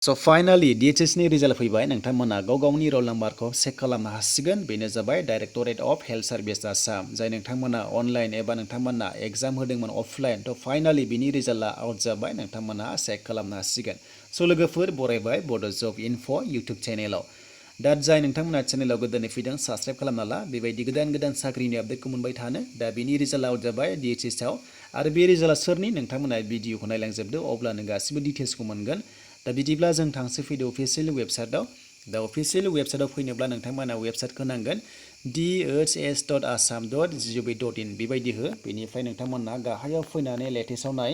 So finally DHS नि result फैबाय नोंथांमोना गावनि रोल नम्बरखौ चेक खालामनो हासिगोन बेनो जाबाय directorate of health service Assam जाय नोंथांमोना अनलाइन एबा नोंथांमोना एग्जाम होदोंमोन अफलाइन तो फाइनाली बिनि रिजाल्टआ आउट जाबाय नोंथांमोना चेक खालामनो हासिगोन स' लोगोफोर बरायबाय बड' जब इनफ' इउटुब चेनेलाव दा जाय नोंथांमोना चेनेलाव गोदानै फैदों साबस्क्राइब खालामना ला बेबायदि गोदान साख्रिनि आपडेटखौ मोनबाय थानो दा बिनि रिजाल्टआ आउट जाबाय DHS आव आरो बे रिजाल्टआ सोरनि नोंथांमोना भिडिअखौ नायलांजोबदो अब्लानो गासिबो डिटेल्सखौ मोनगोन दा बिदिब्ला जों थांसै फैदो अफिसियेल वेबसाइटआव दा अफिसियेल वेबसाइटआव फैनोब्ला नोंथांमोना वेबसाइटखौ नांगोन dhs.assam.gov.in बेबायदि हो बेनिफ्राय नोंथांमोना गाहायाव फैनानै लेटेस्टआव नाय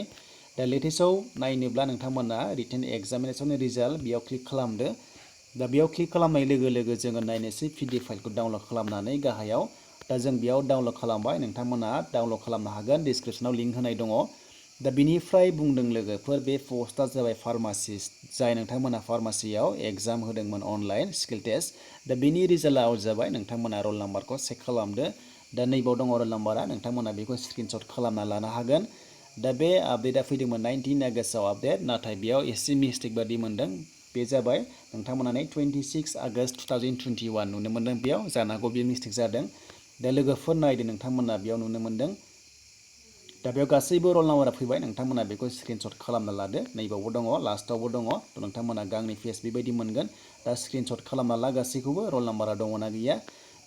दा लेटेस्टआव नायनोब्ला नोंथांमोना रिटेन एग्जामिनेसन रिजाल्ट बेयाव क्लिक खालामदो दा बेयाव क्लिक खालामनाय लोगो लोगो जोङो नायनोसै PDF फाइलखौ डाउनलड खालामनानै गाहायाव दा जों बेयाव डाउनलड खालामबाय नोंथांमोना डाउनलड खालामनो हागोन डिसक्रिपसनाव लिंक होनाय दङ दा बिनिफ्राय बुंदों लोगोफोर बे पस्टआ जाबाय फार्मासिस्ट जाय नोंथांमोना फार्मासियाव एग्जाम होदोंमोन अनलाइन स्किल टेस्ट दा बिनि रिजाल्टआ आउट जाबाय नोंथांमोना रोल नाम्बारखौ चेक खालामदो दा नैबाव दङ रोल नाम्बारा नोंथांमोना बेखौ स्क्रिनशट खालामना लानो हागोन दा बे आपडेटआ फैदोंमोन 19 आगस्टआव आपडेट नाथाय बेयाव एसे मिस्टेक बादि मोनदों बे जाबाय नोंथांमोना 26 आगस्ट 2021 नुनो मोनदों बेयाव जानो हागौ बे मिस्टेक जादों दा लोगोफोर नायदो नोंथांमोना बेयाव नुनो मोनदों दा बेयाव गासैबो रोल नाम्बारा फैबाय नोंथांमोना बेखौ स्क्रिनशट खालामना लादो नैबावबो दङ लास्टआवबो दङ थ' नोंथांमोना गांनै पेज बेबायदि मोनगोन दा स्क्रिनशट खालामना ला गासैखौबो रोल नाम्बारा दङना गैया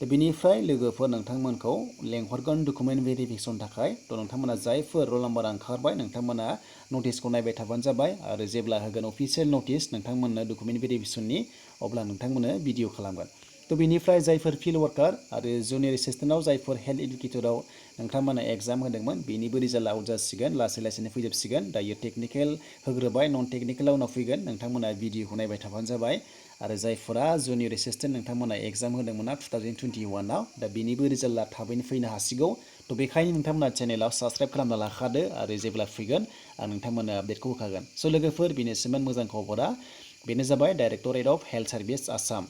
दा बिनिफ्राय लोगोफोर नोंथांमोनखौ लेंहरगोन डकुमेन्ट भेरिफिकेसन थाखाय थ' नोंथांमोना जायफोर रोल नाम्बारा ओंखारबाय नोंथांमोना नटिसखौ नायबाय थाबानो जाबाय आरो जेब्ला होगोन अफिसियेल नटिस नोंथांमोननो डकुमेन्ट भेरिफिकेसननि अब्ला नोंथांमोननो भिडिअ खालामगोन थ' बिनिफ्राय जायफोर फिल्ड वार्कार आरो जुनियर एसिस्टेन्टआव जायफोर हेल्थ एडुकेटराव नोंथांमोना एग्जाम होदोंमोन बेनिबो रिजाल्टआ आउट जासिगोन लासैनो फैजोबसिगोन दायो टेकनिकेल होग्रोबाय नन टेकनिकेलाव उनाव फैगोन नोंथांमोना भिडिअखौ नायबाय थाबानो जाबाय आरो जायफोरा जुनियर एसिस्टेन्ट नोंथांमोना एग्जाम होदोंमोन 2021 आव दा बेनिबो रिजाल्टआ थाबैनो फैनो हासिगौ थ' बेखायनो नोंथांमोना चेनेलाव साबस्क्राइब खालामना लाखादो आरो जेब्ला फैगोन आं नोंथांमोननो आपडेटखौ होखागोन स' लोगोफोर बेनिसिम मोजां खबरा बेनो जाबाय directorate of health service Assam